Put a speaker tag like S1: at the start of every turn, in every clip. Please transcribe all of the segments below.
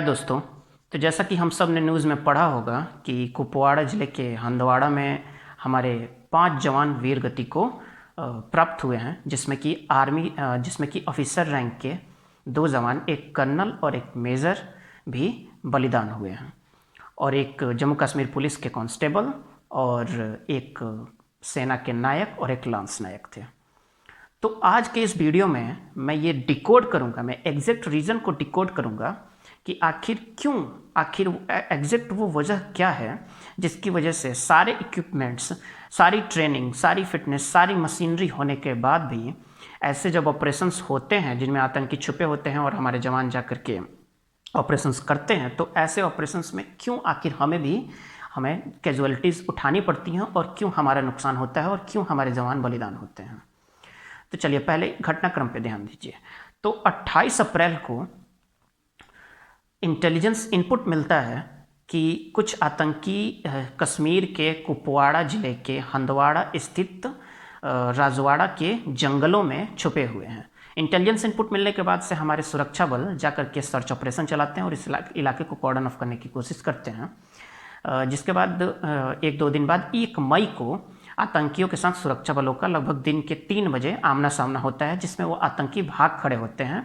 S1: दोस्तों, तो जैसा कि हम सब ने न्यूज़ में पढ़ा होगा कि कुपवाड़ा ज़िले के हंदवाड़ा में हमारे 5 जवान वीर गति को प्राप्त हुए हैं, जिसमें कि ऑफिसर रैंक के 2 जवान, एक कर्नल और एक मेजर भी बलिदान हुए हैं, और एक जम्मू कश्मीर पुलिस के कांस्टेबल और एक सेना के नायक और एक लांस नायक थे। तो आज के इस वीडियो में मैं ये डिकोड करूँगा, मैं एग्जैक्ट रीज़न को डिकोड करूँगा कि आखिर एग्जैक्ट वो वजह क्या है जिसकी वजह से सारे इक्विपमेंट्स, सारी ट्रेनिंग, सारी फिटनेस, सारी मशीनरी होने के बाद भी ऐसे जब ऑपरेशंस होते हैं जिनमें आतंकी छुपे होते हैं और हमारे जवान जा कर के ऑपरेशंस करते हैं, तो ऐसे ऑपरेशंस में क्यों आखिर हमें कैजुअलिटीज़ उठानी पड़ती हैं और क्यों हमारा नुकसान होता है और क्यों हमारे जवान बलिदान होते हैं। तो चलिए पहले घटनाक्रम पे ध्यान दीजिए। तो 28 अप्रैल को इंटेलिजेंस इनपुट मिलता है कि कुछ आतंकी कश्मीर के कुपवाड़ा ज़िले के हंदवाड़ा स्थित राजवाड़ा के जंगलों में छुपे हुए हैं। इंटेलिजेंस इनपुट मिलने के बाद से हमारे सुरक्षा बल जाकर के सर्च ऑपरेशन चलाते हैं और इस इलाके को कॉर्डन ऑफ करने की कोशिश करते हैं। जिसके बाद 1-2 दिन बाद 1 मई को आतंकियों के साथ सुरक्षा बलों का लगभग दिन के 3 बजे आमना सामना होता है, जिसमें वो आतंकी भाग खड़े होते हैं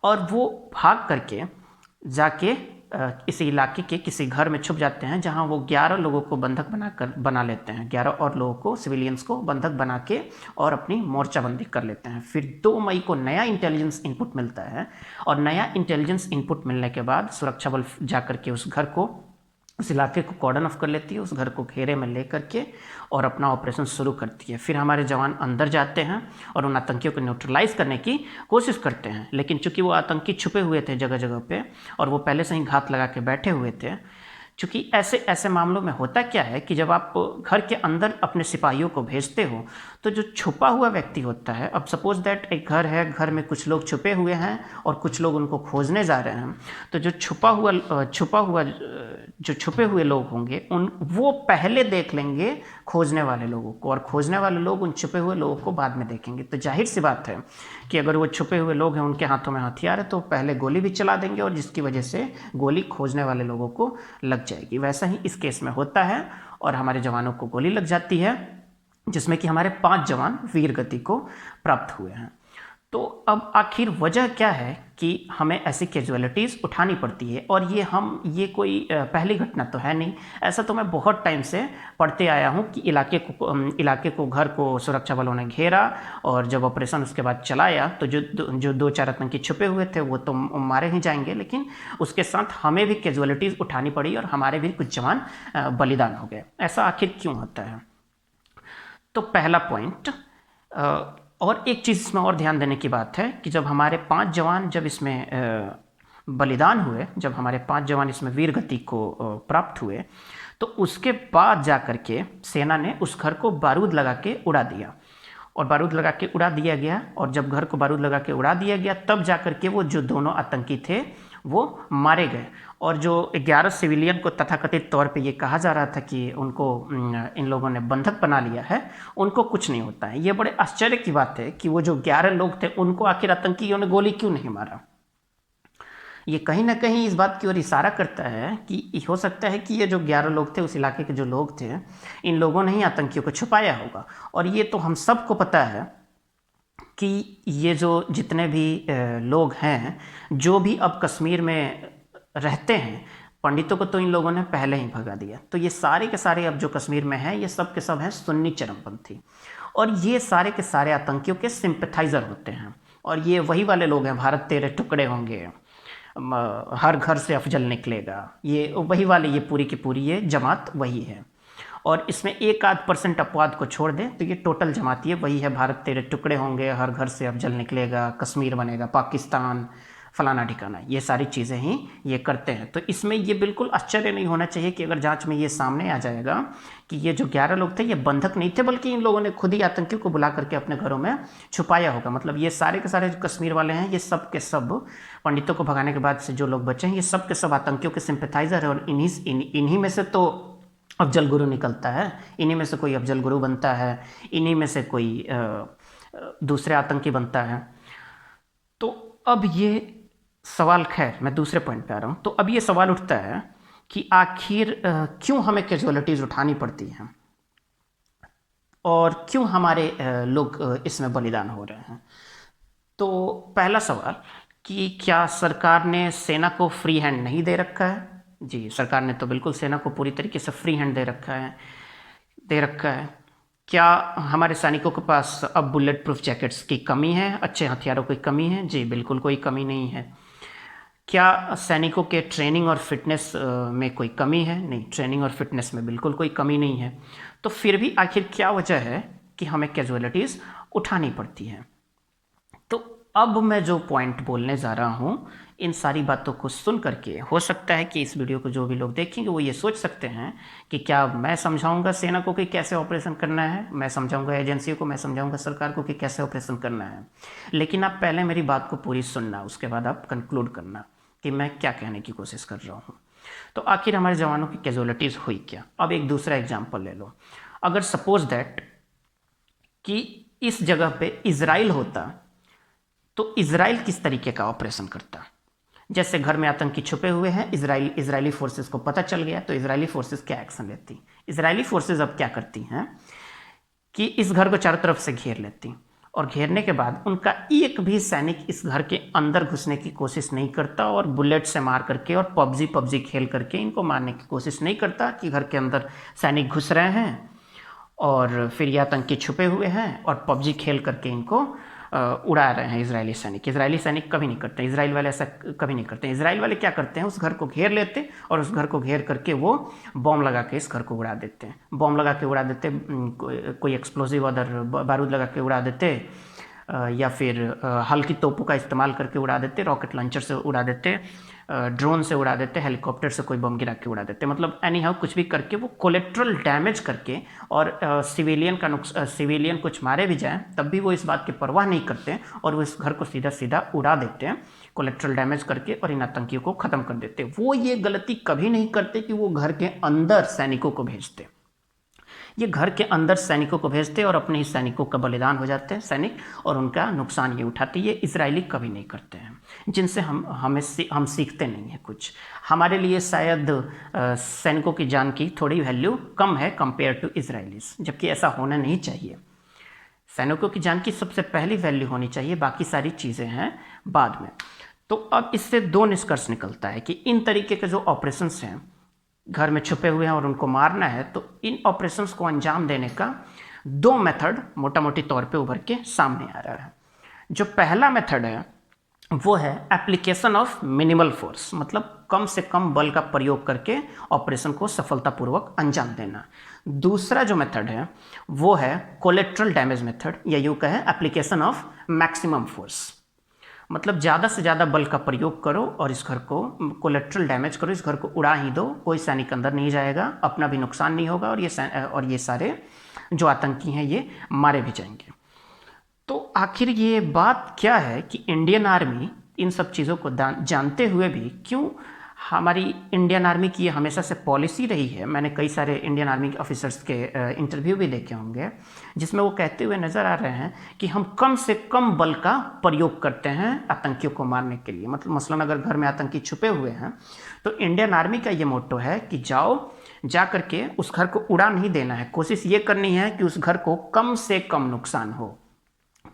S1: और वो भाग करके जाके इस इलाके के किसी घर में छुप जाते हैं, जहां वो 11 लोगों को बंधक बना लेते हैं, 11 और लोगों को, सिविलियंस को बंधक बना के और अपनी मोर्चाबंदी कर लेते हैं। फिर 2 मई को नया इंटेलिजेंस इनपुट मिलता है और नया इंटेलिजेंस इनपुट मिलने के बाद सुरक्षा बल जाकर के उस इलाके को कॉर्डन ऑफ कर लेती है, उस घर को घेरे में ले करके और अपना ऑपरेशन शुरू करती है। फिर हमारे जवान अंदर जाते हैं और उन आतंकियों को न्यूट्रलाइज करने की कोशिश करते हैं, लेकिन चूंकि वो आतंकी छुपे हुए थे जगह जगह पे और वो पहले से ही घात लगा के बैठे हुए थे, चूँकि ऐसे मामलों में होता क्या है कि जब आप घर के अंदर अपने सिपाहियों को भेजते हो तो जो छुपा हुआ व्यक्ति होता है, अब सपोज दैट एक घर है, घर में कुछ लोग छुपे हुए हैं और कुछ लोग उनको खोजने जा रहे हैं, तो जो छुपे हुए लोग होंगे वो पहले देख लेंगे खोजने वाले लोगों को, और खोजने वाले लोग उन छुपे हुए लोगों को बाद में देखेंगे। तो जाहिर सी बात है कि अगर वो छुपे हुए लोग हैं, उनके हाथों में हथियार है, तो पहले गोली भी चला देंगे और जिसकी वजह से गोली खोजने वाले लोगों को लग जाएगी। वैसा ही इस केस में होता है और हमारे जवानों को गोली लग जाती है, जिसमें कि हमारे 5 जवान वीर गति को प्राप्त हुए हैं। तो अब आखिर वजह क्या है कि हमें ऐसी कैजुअलिटीज़ उठानी पड़ती है, और ये कोई पहली घटना तो है नहीं। ऐसा तो मैं बहुत टाइम से पढ़ते आया हूँ कि इलाके को घर को सुरक्षा बलों ने घेरा और जब ऑपरेशन उसके बाद चलाया तो जो 2-4 आतंकी छुपे हुए थे वो तो मारे ही जाएंगे, लेकिन उसके साथ हमें भी कैजुअलिटीज़ उठानी पड़ी और हमारे भी कुछ जवान बलिदान हो गए। ऐसा आखिर क्यों होता है? तो पहला पॉइंट, और एक चीज़ इसमें और ध्यान देने की बात है कि जब हमारे 5 जवान जब इसमें बलिदान हुए, जब हमारे 5 जवान इसमें वीर गति को प्राप्त हुए, तो उसके बाद जा कर के सेना ने उस घर को बारूद लगा के उड़ा दिया, और बारूद लगा के उड़ा दिया गया, और जब घर को बारूद लगा के उड़ा दिया गया तब जा कर के वो जो दोनों आतंकी थे वो मारे गए। और जो 11 सिविलियन को तथाकथित तौर पे ये कहा जा रहा था कि उनको इन लोगों ने बंधक बना लिया है, उनको कुछ नहीं होता है। ये बड़े आश्चर्य की बात है कि वो जो 11 लोग थे उनको आखिर आतंकियों ने गोली क्यों नहीं मारा। ये कहीं ना कहीं इस बात की ओर इशारा करता है कि हो सकता है कि ये जो 11 लोग थे, उस इलाके के जो लोग थे, इन लोगों ने ही आतंकियों को छुपाया होगा। और ये तो हम सबको पता है कि ये जो जितने भी लोग हैं, जो भी अब कश्मीर में रहते हैं, पंडितों को तो इन लोगों ने पहले ही भगा दिया। तो ये सारे के सारे अब जो कश्मीर में हैं, ये सब के सब हैं सुन्नी चरमपंथी, और ये सारे के सारे आतंकियों के सिंपैथाइजर होते हैं। और ये वही वाले लोग हैं, भारत तेरे टुकड़े होंगे, हर घर से अफजल निकलेगा, ये वही वाले, ये पूरी की पूरी ये जमात वही है। और इसमें 1-8% अपवाद को छोड़ दें तो ये टोटल जमात ये वही है, भारत तेरे टुकड़े होंगे, हर घर से अफजल निकलेगा, कश्मीर बनेगा पाकिस्तान, फलाना ठिकाना, ये सारी चीज़ें ही ये करते हैं। तो इसमें ये बिल्कुल आश्चर्य नहीं होना चाहिए कि अगर जांच में ये सामने आ जाएगा कि ये जो 11 लोग थे ये बंधक नहीं थे, बल्कि इन लोगों ने खुद ही आतंकियों को बुला करके अपने घरों में छुपाया होगा। मतलब ये सारे के सारे जो कश्मीर वाले हैं, ये सब के सब पंडितों को भगाने के बाद से जो लोग बचे हैं, ये सब के सब आतंकियों के सिंपैथाइजर है। और इन्हीं में से तो अफजल गुरु निकलता है, इन्हीं में से कोई अफजल गुरु बनता है, इन्हीं में से कोई दूसरे आतंकी बनता है। तो अब ये सवाल, खैर मैं दूसरे पॉइंट पे आ रहा हूँ। तो अब ये सवाल उठता है कि आखिर क्यों हमें कैजुअलिटीज़ उठानी पड़ती हैं और क्यों हमारे लोग इसमें बलिदान हो रहे हैं। तो पहला सवाल कि क्या सरकार ने सेना को फ्री हैंड नहीं दे रखा है? जी, सरकार ने तो बिल्कुल सेना को पूरी तरीके से फ्री हैंड दे रखा है। क्या हमारे सैनिकों के पास अब बुलेट प्रूफ जैकेट्स की कमी है, अच्छे हथियारों की कमी है? जी बिल्कुल कोई कमी नहीं है। क्या सैनिकों के ट्रेनिंग और फिटनेस में कोई कमी है? नहीं, ट्रेनिंग और फिटनेस में बिल्कुल कोई कमी नहीं है। तो फिर भी आखिर क्या वजह है कि हमें कैजुअलिटीज़ उठानी पड़ती हैं? तो अब मैं जो पॉइंट बोलने जा रहा हूँ, इन सारी बातों को सुन करके हो सकता है कि इस वीडियो को जो भी लोग देखेंगे वो ये सोच सकते हैं कि क्या मैं समझाऊंगा सेना को कि कैसे ऑपरेशन करना है, मैं समझाऊंगा एजेंसियों को, मैं समझाऊंगा सरकार को कि कैसे ऑपरेशन करना है। लेकिन आप पहले मेरी बात को पूरी सुनना, उसके बाद आप कंक्लूड करना कि मैं क्या कहने की कोशिश कर रहा हूँ। तो आखिर हमारे जवानों की कैजुअलिटीज़ हुई क्या? अब एक दूसरा एग्जाम्पल ले लो। अगर सपोज दैट कि इस जगह पे इजराइल होता तो इजराइल किस तरीके का ऑपरेशन करता? जैसे घर में आतंकी छुपे हुए हैं, इजरायली फोर्सेस को पता चल गया, तो इजरायली फोर्सेस क्या एक्शन लेती? इजरायली फोर्सेस अब क्या करती हैं कि इस घर को चारों तरफ से घेर लेती, और घेरने के बाद उनका एक भी सैनिक इस घर के अंदर घुसने की कोशिश नहीं करता, और बुलेट से मार करके और पबजी खेल करके इनको मारने की कोशिश नहीं करता कि घर के अंदर सैनिक घुस रहे हैं और फिर ये आतंकी छुपे हुए हैं और पबजी खेल करके इनको उड़ा रहे हैं इजरायली सैनिक कभी नहीं करते। इजराइल वाले ऐसा कभी नहीं करते। इजराइल वाले क्या करते हैं, उस घर को घेर लेते और उस घर को घेर करके वो बॉम्ब लगा के इस घर को उड़ा देते हैं। बॉम्ब लगा के उड़ा देते, कोई एक्सप्लोजिव अदर बारूद लगा के उड़ा देते, या फिर हल्की तोपों का इस्तेमाल करके उड़ा देते, रॉकेट लॉन्चर से उड़ा देते, ड्रोन से उड़ा देते, हेलीकॉप्टर से कोई बम गिरा के उड़ा देते। मतलब एनी हाउ कुछ भी करके वो कोलेट्रल डैमेज करके, और सिविलियन कुछ मारे भी जाएं तब भी वो इस बात की परवाह नहीं करते और वो इस घर को सीधा सीधा उड़ा देते हैं कोलेट्रल डैमेज करके, और इन आतंकियों को ख़त्म कर देते। वो ये गलती कभी नहीं करते कि वो घर के अंदर सैनिकों को भेजते। ये घर के अंदर सैनिकों को भेजते और अपने ही सैनिकों का बलिदान हो जाते हैं सैनिक, और उनका नुकसान ये उठाते। ये इजरायली कभी नहीं करते हैं, जिनसे हम सीखते नहीं हैं कुछ। हमारे लिए शायद सैनिकों की जान की थोड़ी वैल्यू कम है कंपेयर टू इजरायलीज, जबकि ऐसा होना नहीं चाहिए। सैनिकों की जान की सबसे पहली वैल्यू होनी चाहिए, बाकी सारी चीज़ें हैं बाद में। तो अब इससे दो निष्कर्ष निकलता है कि इन तरीके के जो ऑपरेशंस हैं, घर में छुपे हुए हैं और उनको मारना है, तो इन ऑपरेशंस को अंजाम देने का दो मेथड मोटा मोटी तौर पे उभर के सामने आ रहा है। जो पहला मेथड है वो है एप्लीकेशन ऑफ मिनिमल फोर्स, मतलब कम से कम बल का प्रयोग करके ऑपरेशन को सफलतापूर्वक अंजाम देना। दूसरा जो मेथड है वो है कोलेट्रल डैमेज मेथड, या यूँ कहें एप्लीकेशन ऑफ मैक्सिमम फोर्स। मतलब ज़्यादा से ज़्यादा बल का प्रयोग करो और इस घर को कोलेट्रल डैमेज करो, इस घर को उड़ा ही दो, कोई सैनिक अंदर नहीं जाएगा, अपना भी नुकसान नहीं होगा, और ये सारे जो आतंकी हैं ये मारे भी जाएंगे। तो आखिर ये बात क्या है कि इंडियन आर्मी इन सब चीज़ों को जानते हुए भी क्यों, हमारी इंडियन आर्मी की ये हमेशा से पॉलिसी रही है। मैंने कई सारे इंडियन आर्मी के ऑफिसर्स के इंटरव्यू भी देखे होंगे जिसमें वो कहते हुए नज़र आ रहे हैं कि हम कम से कम बल का प्रयोग करते हैं आतंकियों को मारने के लिए। मतलब मसलन अगर घर में आतंकी छुपे हुए हैं तो इंडियन आर्मी का ये मोटो है कि जा करके उस घर को उड़ा नहीं देना है, कोशिश ये करनी है कि उस घर को कम से कम नुकसान हो।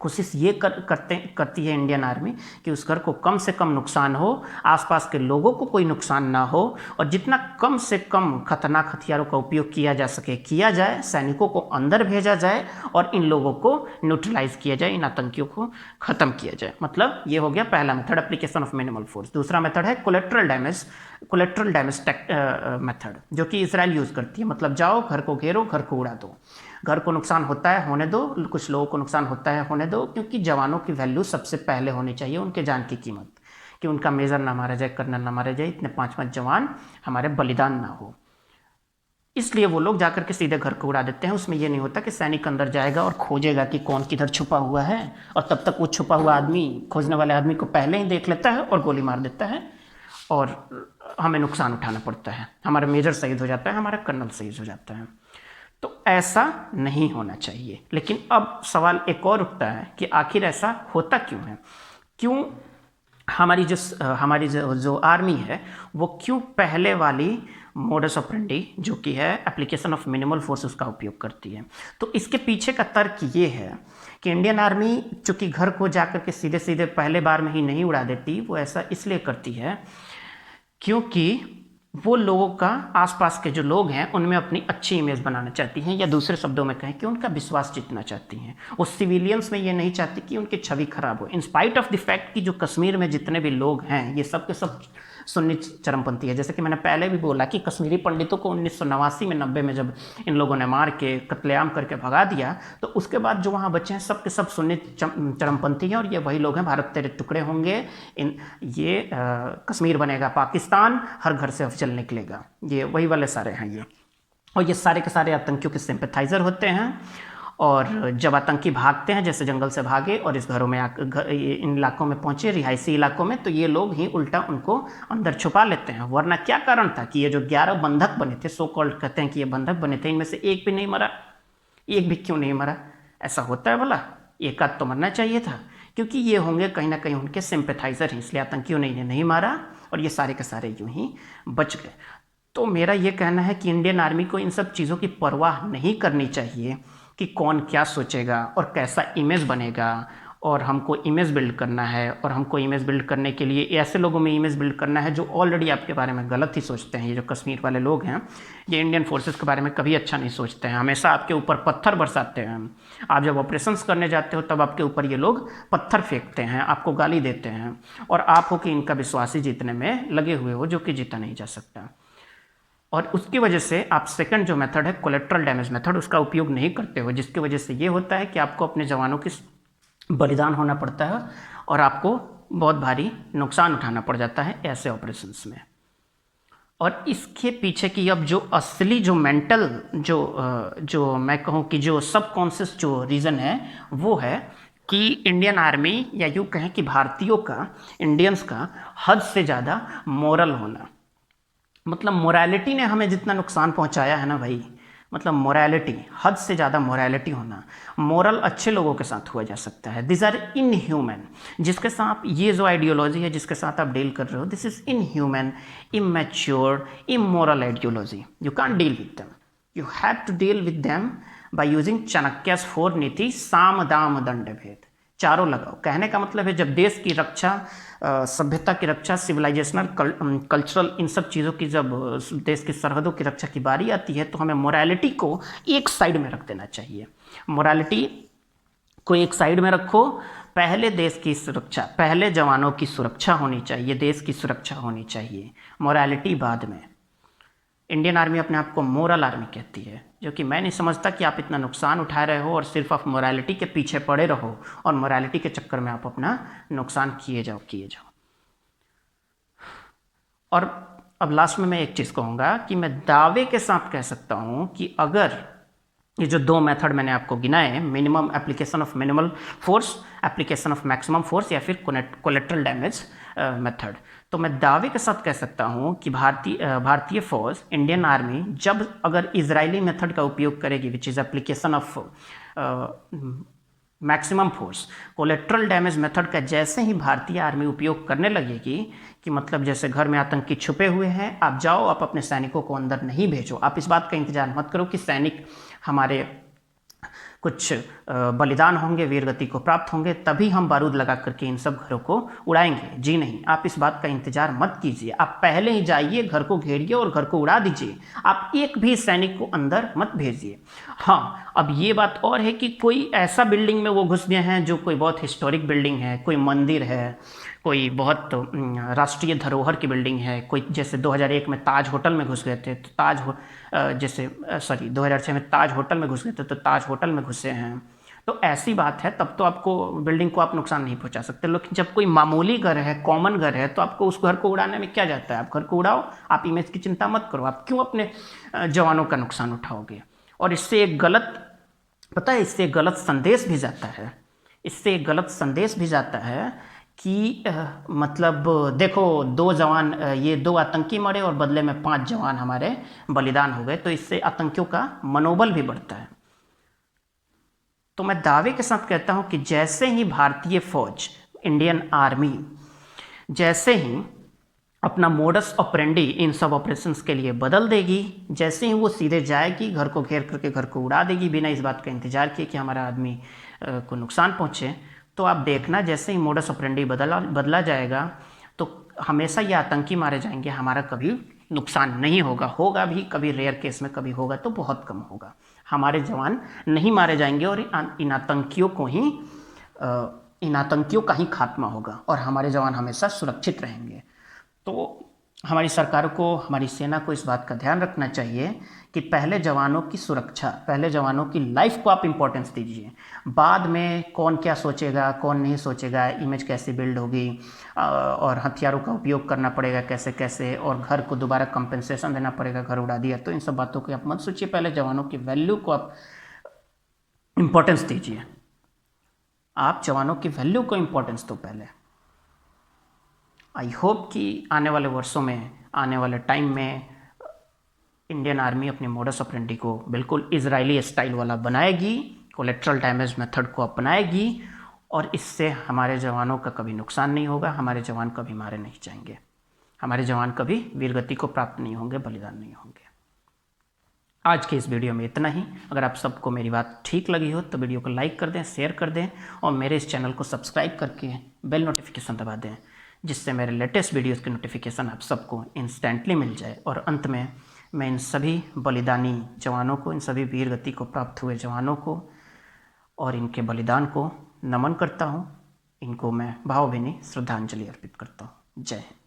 S1: कोशिश ये करती है इंडियन आर्मी कि उस घर को कम से कम नुकसान हो, आसपास के लोगों को कोई नुकसान ना हो, और जितना कम से कम खतरनाक हथियारों का उपयोग किया जा सके किया जाए, सैनिकों को अंदर भेजा जाए और इन लोगों को न्यूट्रलाइज किया जाए, इन आतंकियों को ख़त्म किया जाए। मतलब ये हो गया पहला method, application of minimal force. दूसरा मेथड है कोलेट्रल डैमेज मेथड, जो कि इसराइल यूज़ करती है। मतलब जाओ, घर को घेरो, घर को उड़ा दो, घर को नुकसान होता है होने दो, कुछ लोगों को नुकसान होता है होने दो, क्योंकि जवानों की वैल्यू सबसे पहले होनी चाहिए, उनके जान की कीमत, कि उनका मेजर ना मारा जाए, कर्नल ना मारा जाए, इतने 5 जवान हमारे बलिदान ना हो। इसलिए वो लोग जाकर के सीधे घर को उड़ा देते हैं। उसमें ये नहीं होता कि सैनिक अंदर जाएगा और खोजेगा कि कौन किधर छुपा हुआ है, और तब तक वो छुपा हुआ आदमी खोजने वाले आदमी को पहले ही देख लेता है और गोली मार देता है, और हमें नुकसान उठाना पड़ता है, हमारा मेजर शहीद हो जाता है, हमारा कर्नल शहीद हो जाता है। तो ऐसा नहीं होना चाहिए। लेकिन अब सवाल एक और उठता है कि आखिर ऐसा होता क्यों है, क्यों हमारी जो आर्मी है वो क्यों पहले वाली मोडस ऑपरेंडी जो कि है एप्लीकेशन ऑफ मिनिमल फोर्स उसका उपयोग करती है। तो इसके पीछे का तर्क ये है कि इंडियन आर्मी चूँकि घर को जाकर के सीधे सीधे पहले बार में ही नहीं उड़ा देती, वो ऐसा इसलिए करती है क्योंकि वो लोगों का, आसपास के जो लोग हैं उनमें अपनी अच्छी इमेज बनाना चाहती हैं, या दूसरे शब्दों में कहें कि उनका विश्वास जीतना चाहती हैं। वो सिविलियंस में ये नहीं चाहती कि उनकी छवि खराब हो। In spite of the fact कि जो कश्मीर में जितने भी लोग हैं ये सब के सब सुन्नी चरमपंथी है। जैसे कि मैंने पहले भी बोला कि कश्मीरी पंडितों को 1989 में 90 में जब इन लोगों ने मार के कत्लेआम करके भगा दिया, तो उसके बाद जो वहाँ बचे हैं सब के सब सुन्नी चरमपंथी हैं, और ये वही लोग हैं। भारत तेरे टुकड़े होंगे, ये कश्मीर बनेगा पाकिस्तान, हर घर से अफजल निकलेगा, ये वही वाले सारे हैं ये। और ये सारे के सारे आतंकियों के सिंपैथाइजर होते हैं। और जब आतंकी भागते हैं, जैसे जंगल से भागे और इस घरों में इन इलाकों में पहुंचे, रिहायशी इलाकों में, तो ये लोग ही उल्टा उनको अंदर छुपा लेते हैं। वरना क्या कारण था कि ये जो 11 बंधक बने थे, सो कॉल्ड कहते हैं कि ये बंधक बने थे, इनमें से एक भी नहीं मरा। एक भी क्यों नहीं मरा? ऐसा होता है भला? एक आध तो मरना चाहिए था, क्योंकि ये होंगे कहीं ना कहीं उनके सिंपैथाइजर हैं, इसलिए आतंकियों ने इन्हें नहीं मारा और ये सारे के सारे यूं ही बच गए। तो मेरा ये कहना है कि इंडियन आर्मी को इन सब चीज़ों की परवाह नहीं करनी चाहिए कि कौन क्या सोचेगा और कैसा इमेज बनेगा, और हमको इमेज बिल्ड करना है। और हमको इमेज बिल्ड करने के लिए ऐसे लोगों में इमेज बिल्ड करना है जो ऑलरेडी आपके बारे में गलत ही सोचते हैं। ये जो कश्मीर वाले लोग हैं, ये इंडियन फोर्सेस के बारे में कभी अच्छा नहीं सोचते हैं, हमेशा आपके ऊपर पत्थर बरसाते हैं। आप जब ऑपरेशंस करने जाते हो तब आपके ऊपर ये लोग पत्थर फेंकते हैं, आपको गाली देते हैं, और आप हो कि इनका विश्वास ही जीतने में लगे हुए हो, जो कि जीता नहीं जा सकता। और उसकी वजह से आप सेकंड जो मेथड है कोलेट्रल डैमेज मेथड, उसका उपयोग नहीं करते हो, जिसकी वजह से ये होता है कि आपको अपने जवानों की बलिदान होना पड़ता है और आपको बहुत भारी नुकसान उठाना पड़ जाता है ऐसे ऑपरेशंस में। और इसके पीछे की अब जो असली जो मेंटल जो मैं कहूँ कि जो सबकॉन्शियस जो रीज़न है, वो है कि इंडियन आर्मी, या यूँ कहें कि भारतीयों का, इंडियंस का हद से ज़्यादा मोरल होना। मतलब मोरालिटी ने हमें जितना नुकसान पहुंचाया है ना भाई, मतलब मोरालिटी, हद से ज़्यादा मोरालिटी होना। मोरल अच्छे लोगों के साथ हुआ जा सकता है, दिस आर इनह्यूमन, जिसके साथ ये जो आइडियोलॉजी है जिसके साथ आप डील कर रहे हो, this is inhuman, immature, immoral ideology. You can't deal with them, you have to deal with them by using Chanakya's 4 नीति, साम दाम दंड भेद, चारों लगाओ। कहने का मतलब है जब देश की रक्षा, सभ्यता की रक्षा, सिविलाइजेशनल, कल्चरल, इन सब चीज़ों की जब देश की सरहदों की रक्षा की बारी आती है, तो हमें मोरालिटी को एक साइड में रख देना चाहिए। मोरालिटी को एक साइड में रखो, पहले देश की सुरक्षा, पहले जवानों की सुरक्षा होनी चाहिए, देश की सुरक्षा होनी चाहिए, मोरालिटी बाद में। इंडियन आर्मी अपने आप को मोरल आर्मी कहती है, जो कि मैं नहीं समझता कि आप इतना नुकसान उठा रहे हो और सिर्फ आप मोरालिटी के पीछे पड़े रहो और मोरालिटी के चक्कर में आप अपना नुकसान किए जाओ। और अब लास्ट में मैं एक चीज़ कहूँगा कि मैं दावे के साथ कह सकता हूँ कि अगर ये जो 2 मेथड मैंने आपको गिनाए, minimum application of minimal force, application of maximum force, या फिर कोलेट्रल डैमेज मेथड, तो मैं दावे के साथ कह सकता हूँ कि भारतीय फौज, इंडियन आर्मी, जब अगर इजरायली मेथड का उपयोग करेगी, which is application of maximum force, collateral damage method का जैसे ही भारतीय आर्मी उपयोग करने लगेगी, कि मतलब जैसे घर में आतंकी छुपे हुए हैं, आप जाओ, आप अपने सैनिकों को अंदर नहीं भेजो, आप इस बात का इंतजार मत करो कि सैनिक हमारे कुछ बलिदान होंगे, वीरगति को प्राप्त होंगे, तभी हम बारूद लगा करके इन सब घरों को उड़ाएंगे। जी नहीं, आप इस बात का इंतजार मत कीजिए, आप पहले ही जाइए, घर को घेरिए और घर को उड़ा दीजिए, आप एक भी सैनिक को अंदर मत भेजिए। हाँ, अब ये बात और है कि कोई ऐसा बिल्डिंग में वो घुस गए हैं जो कोई बहुत हिस्टोरिक बिल्डिंग है, कोई मंदिर है, कोई बहुत राष्ट्रीय धरोहर की बिल्डिंग है, कोई जैसे 2001 में ताज होटल में घुस गए थे, तो 2006 में ताज होटल में घुस गए थे, तो ताज होटल में घुसे हैं, तो ऐसी बात है, तब तो आपको बिल्डिंग को आप नुकसान नहीं पहुंचा सकते। लेकिन जब कोई मामूली घर है, कॉमन घर है, तो आपको उस घर को उड़ाने में क्या जाता है, आप घर को उड़ाओ, आप इमेज की चिंता मत करो, आप क्यों अपने जवानों का नुकसान उठाओगे। और इससे एक गलत संदेश भी जाता है, इससे एक गलत संदेश भी जाता है कि मतलब देखो 2 जवान, ये 2 आतंकी मरे और बदले में 5 जवान हमारे बलिदान हो गए, तो इससे आतंकियों का मनोबल भी बढ़ता है। तो मैं दावे के साथ कहता हूं कि जैसे ही भारतीय फौज, इंडियन आर्मी जैसे ही अपना मोडस ऑपरेंडी इन सब ऑपरेशंस के लिए बदल देगी, जैसे ही वो सीधे जाएगी, घर को घेर करके घर को उड़ा देगी बिना इस बात का इंतजार किए कि हमारा आदमी को नुकसान पहुँचे, तो आप देखना जैसे ही मोडस ऑपरेंडी बदला जाएगा तो हमेशा ये आतंकी मारे जाएंगे, हमारा कभी नुकसान नहीं होगा। होगा भी कभी रेयर केस में, कभी होगा तो बहुत कम होगा। हमारे जवान नहीं मारे जाएंगे और इन आतंकियों का ही खात्मा होगा और हमारे जवान हमेशा सुरक्षित रहेंगे। तो हमारी सरकार को, हमारी सेना को इस बात का ध्यान रखना चाहिए कि पहले जवानों की सुरक्षा, पहले जवानों की लाइफ को आप इम्पोर्टेंस दीजिए। बाद में कौन क्या सोचेगा, कौन नहीं सोचेगा, इमेज कैसे बिल्ड होगी और हथियारों का उपयोग करना पड़ेगा कैसे कैसे, और घर को दोबारा कंपेंसेशन देना पड़ेगा, घर उड़ा दिया, तो इन सब बातों को आप मत सोचिए। पहले जवानों की वैल्यू को आप इम्पोर्टेंस दीजिए। आप जवानों की वैल्यू को इम्पोर्टेंस दो पहले। आई होप कि आने वाले वर्षों में, आने वाले टाइम में इंडियन आर्मी अपनी मोडस ऑपरेंडी को बिल्कुल इजरायली स्टाइल वाला बनाएगी, कोलेट्रल डैमेज मेथड को अपनाएगी और इससे हमारे जवानों का कभी नुकसान नहीं होगा, हमारे जवान कभी मारे नहीं जाएंगे, हमारे जवान कभी वीरगति को प्राप्त नहीं होंगे, बलिदान नहीं होंगे। आज के इस वीडियो में इतना ही। अगर आप सबको मेरी बात ठीक लगी हो तो वीडियो को लाइक कर दें, शेयर कर दें और मेरे इस चैनल को सब्सक्राइब करके बेल नोटिफिकेशन दबा दें, जिससे मेरे लेटेस्ट वीडियोस की नोटिफिकेशन आप सबको इंस्टेंटली मिल जाए। और अंत में मैं इन सभी बलिदानी जवानों को, इन सभी वीरगति को प्राप्त हुए जवानों को और इनके बलिदान को नमन करता हूँ। इनको मैं भावभीनी श्रद्धांजलि अर्पित करता हूँ। जय हिंद।